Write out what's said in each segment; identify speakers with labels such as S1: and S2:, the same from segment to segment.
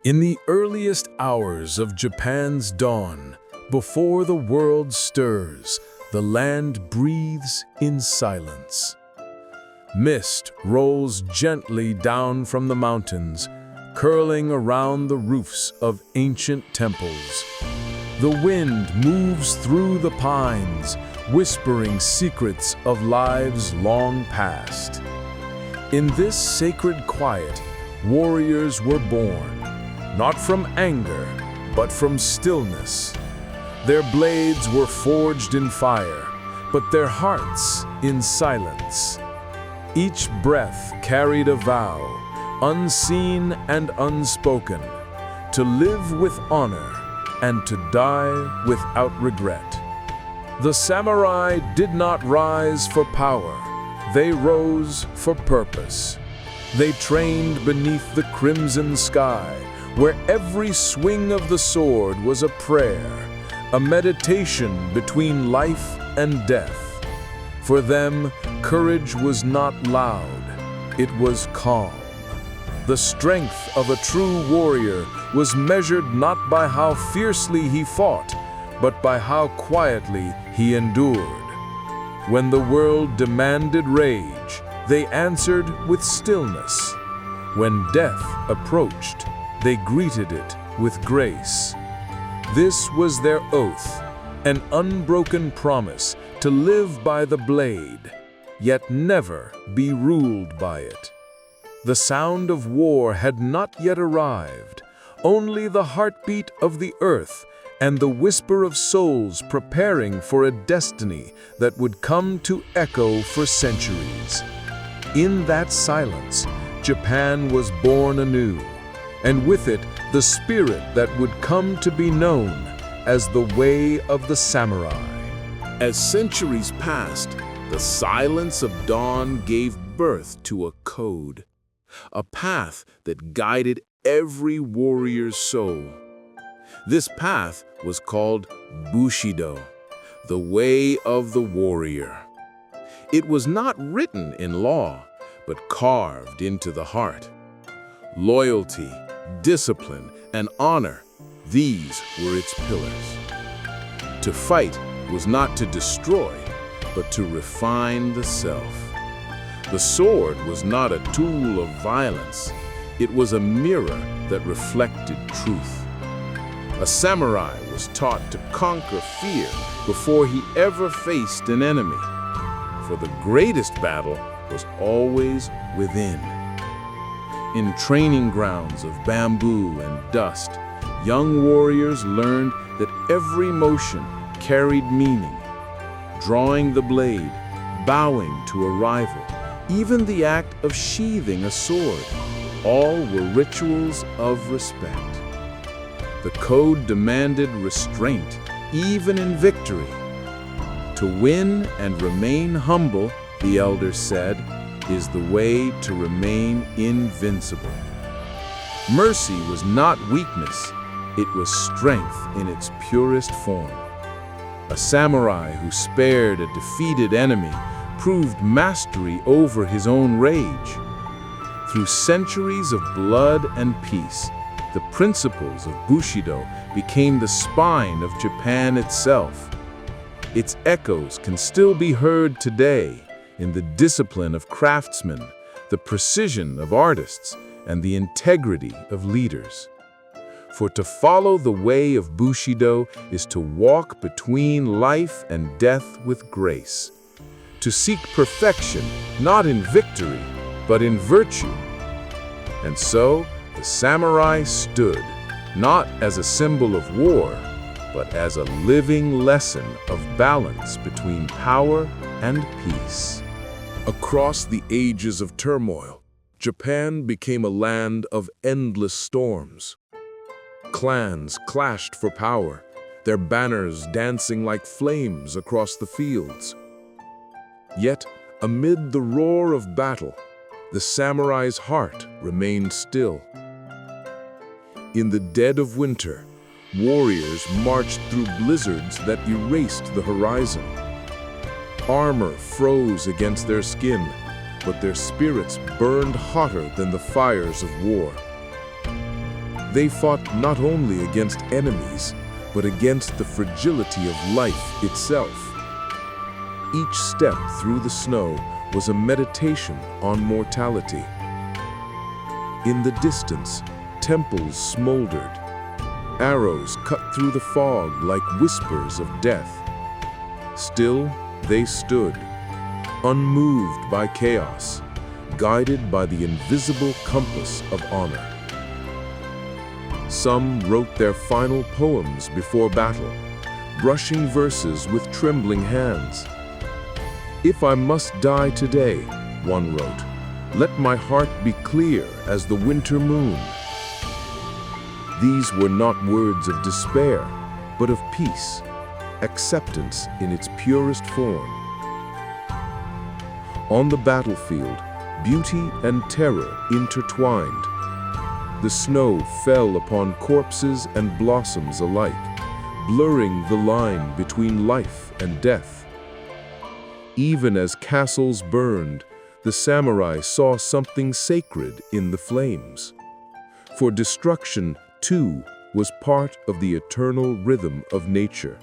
S1: In the earliest hours of Japan's dawn, before the world stirs, the land breathes in silence. Mist rolls gently down from the mountains, curling around the roofs of ancient temples. The wind moves through the pines, whispering secrets of lives long past. In this sacred quiet, warriors were born, not from anger, but from stillness. Their blades were forged in fire, but their hearts in silence. Each breath carried a vow, unseen and unspoken, to live with honor and to die without regret. The samurai did not rise for power, they rose for purpose. They trained beneath the crimson sky, where every swing of the sword was a prayer, a meditation between life and death. For them, courage was not loud, it was calm. The strength of a true warrior was measured not by how fiercely he fought, but by how quietly he endured. When the world demanded rage, they answered with stillness. When death approached, they greeted it with grace. This was their oath, an unbroken promise to live by the blade, yet never be ruled by it. The sound of war had not yet arrived, only the heartbeat of the earth and the whisper of souls preparing for a destiny that would come to echo for centuries. In that silence, Japan was born anew, and with it the spirit that would come to be known as the way of the samurai.
S2: As centuries passed, the silence of dawn gave birth to a code, a path that guided every warrior's soul. This path was called Bushido, the way of the warrior. It was not written in law, but carved into the heart. Loyalty, discipline, and honor, these were its pillars. To fight was not to destroy, but to refine the self. The sword was not a tool of violence, it was a mirror that reflected truth. A samurai was taught to conquer fear before he ever faced an enemy, for the greatest battle was always within. In training grounds of bamboo and dust, young warriors learned that every motion carried meaning. Drawing the blade, bowing to a rival, even the act of sheathing a sword, all were rituals of respect. The code demanded restraint, even in victory. To win and remain humble, the elders said, is the way to remain invincible. Mercy was not weakness, it was strength in its purest form. A samurai who spared a defeated enemy proved mastery over his own rage. Through centuries of blood and peace, the principles of Bushido became the spine of Japan itself. Its echoes can still be heard today in the discipline of craftsmen, the precision of artists, and the integrity of leaders. For to follow the way of Bushido is to walk between life and death with grace, to seek perfection not in victory, but in virtue. And so, the samurai stood, not as a symbol of war, but as a living lesson of balance between power and peace.
S1: Across the ages of turmoil, Japan became a land of endless storms. Clans clashed for power, their banners dancing like flames across the fields. Yet, amid the roar of battle, the samurai's heart remained still. In the dead of winter, warriors marched through blizzards that erased the horizon. Armor froze against their skin, but their spirits burned hotter than the fires of war.
S2: They fought not only against enemies, but against the fragility of life itself. Each step through the snow was a meditation on mortality. In the distance, temples smoldered. Arrows cut through the fog like whispers of death. Still, they stood, unmoved by chaos, guided by the invisible compass of honor. Some wrote their final poems before battle, brushing verses with trembling hands. "If I must die today," one wrote, "let my heart be clear as the winter moon." These were not words of despair, but of peace, acceptance in its purest form. On the battlefield, beauty and terror intertwined. The snow fell upon corpses and blossoms alike, blurring the line between life and death. Even as castles burned, the samurai saw something sacred in the flames. For destruction, too, was part of the eternal rhythm of nature.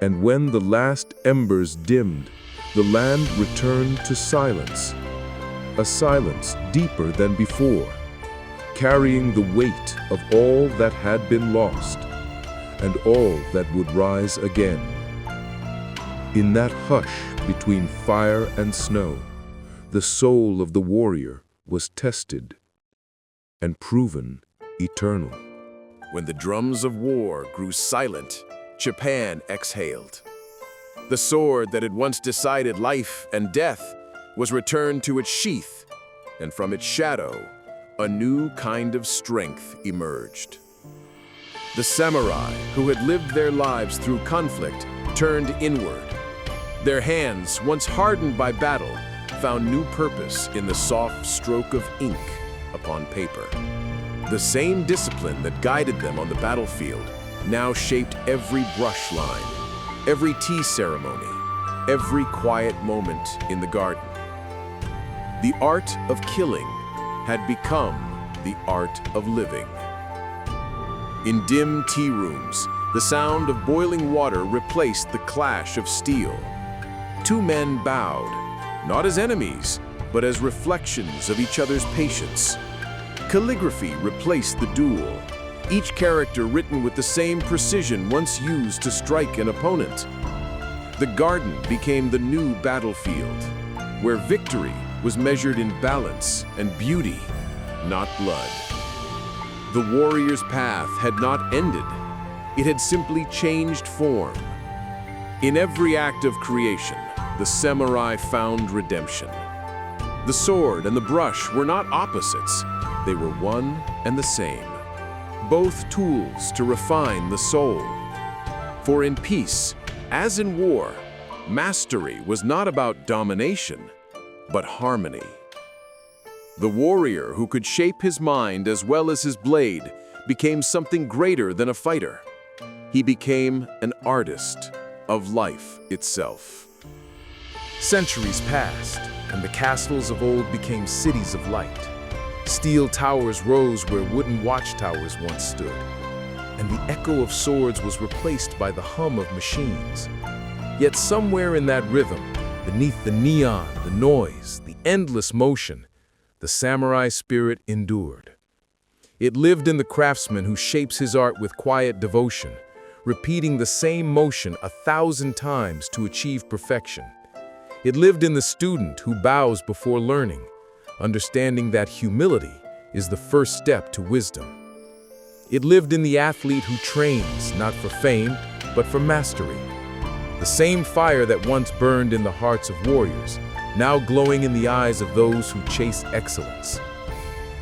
S2: And when the last embers dimmed, the land returned to silence, a silence deeper than before, carrying the weight of all that had been lost and all that would rise again. In that hush between fire and snow, the soul of the warrior was tested and proven eternal.
S3: When the drums of war grew silent, Japan exhaled. The sword that had once decided life and death was returned to its sheath, and from its shadow, a new kind of strength emerged. The samurai, who had lived their lives through conflict, turned inward. Their hands, once hardened by battle, found new purpose in the soft stroke of ink upon paper. The same discipline that guided them on the battlefield now shaped every brush line, every tea ceremony, every quiet moment in the garden. The art of killing had become the art of living. In dim tea rooms, the sound of boiling water replaced the clash of steel. Two men bowed, not as enemies, but as reflections of each other's patience. Calligraphy replaced the duel, each character written with the same precision once used to strike an opponent. The garden became the new battlefield, where victory was measured in balance and beauty, not blood. The warrior's path had not ended. It had simply changed form. In every act of creation, the samurai found redemption. The sword and the brush were not opposites. They were one and the same. Both tools to refine the soul. For in peace, as in war, mastery was not about domination, but harmony. The warrior who could shape his mind as well as his blade became something greater than a fighter. He became an artist of life itself.
S1: Centuries passed, and the castles of old became cities of light. Steel towers rose where wooden watchtowers once stood, and the echo of swords was replaced by the hum of machines. Yet somewhere in that rhythm, beneath the neon, the noise, the endless motion, the samurai spirit endured. It lived in the craftsman who shapes his art with quiet devotion, repeating the same motion 1,000 times to achieve perfection. It lived in the student who bows before learning, understanding that humility is the first step to wisdom. It lived in the athlete who trains, not for fame, but for mastery. The same fire that once burned in the hearts of warriors, now glowing in the eyes of those who chase excellence.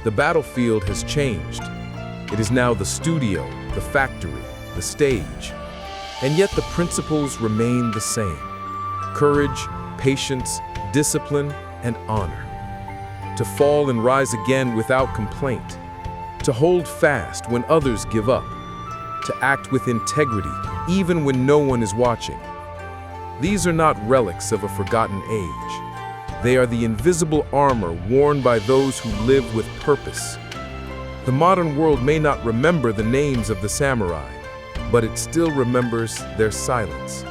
S1: The battlefield has changed. It is now the studio, the factory, the stage. And yet the principles remain the same: courage, patience, discipline, and honor. To fall and rise again without complaint. To hold fast when others give up. To act with integrity even when no one is watching. These are not relics of a forgotten age. They are the invisible armor worn by those who live with purpose.
S4: The modern world may not remember the names of the samurai, but it still remembers their silence.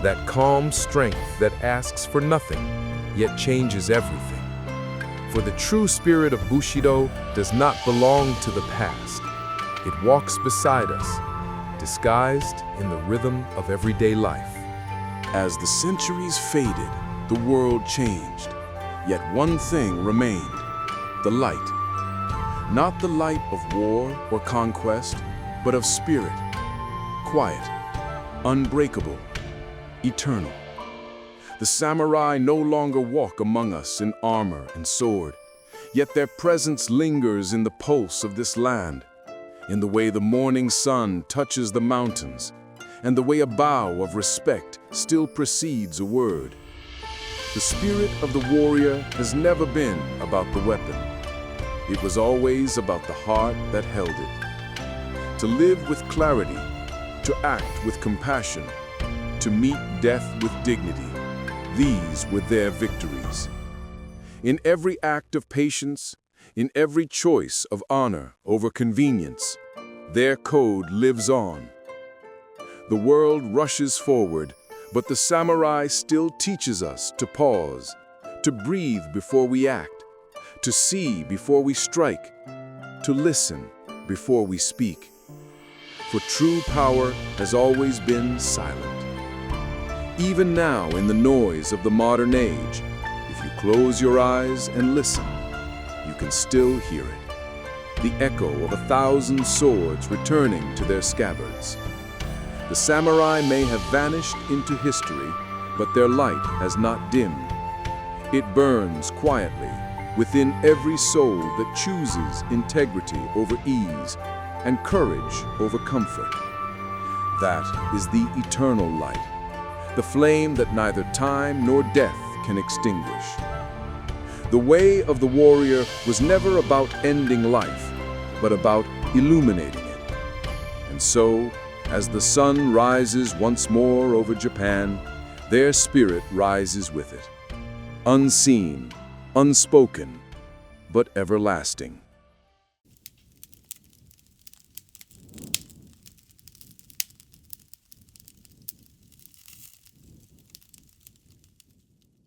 S4: That calm strength that asks for nothing, yet changes everything. For the true spirit of Bushido does not belong to the past. It walks beside us, disguised in the rhythm of everyday life.
S2: As the centuries faded, the world changed. Yet one thing remained, the light. Not the light of war or conquest, but of spirit. Quiet, unbreakable, eternal. The samurai no longer walk among us in armor and sword, yet their presence lingers in the pulse of this land, in the way the morning sun touches the mountains, and the way a bow of respect still precedes a word. The spirit of the warrior has never been about the weapon. It was always about the heart that held it. To live with clarity, to act with compassion, to meet death with dignity, these were their victories. In every act of patience, in every choice of honor over convenience, their code lives on. The world rushes forward, but the samurai still teaches us to pause, to breathe before we act, to see before we strike, to listen before we speak. For true power has always been silent. Even now, in the noise of the modern age, if you close your eyes and listen, you can still hear it. The echo of 1,000 swords returning to their scabbards. The samurai may have vanished into history, but their light has not dimmed. It burns quietly within every soul that chooses integrity over ease and courage over comfort. That is the eternal light, the flame that neither time nor death can extinguish. The way of the warrior was never about ending life, but about illuminating it. And so, as the sun rises once more over Japan, their spirit rises with it. Unseen, unspoken, but everlasting.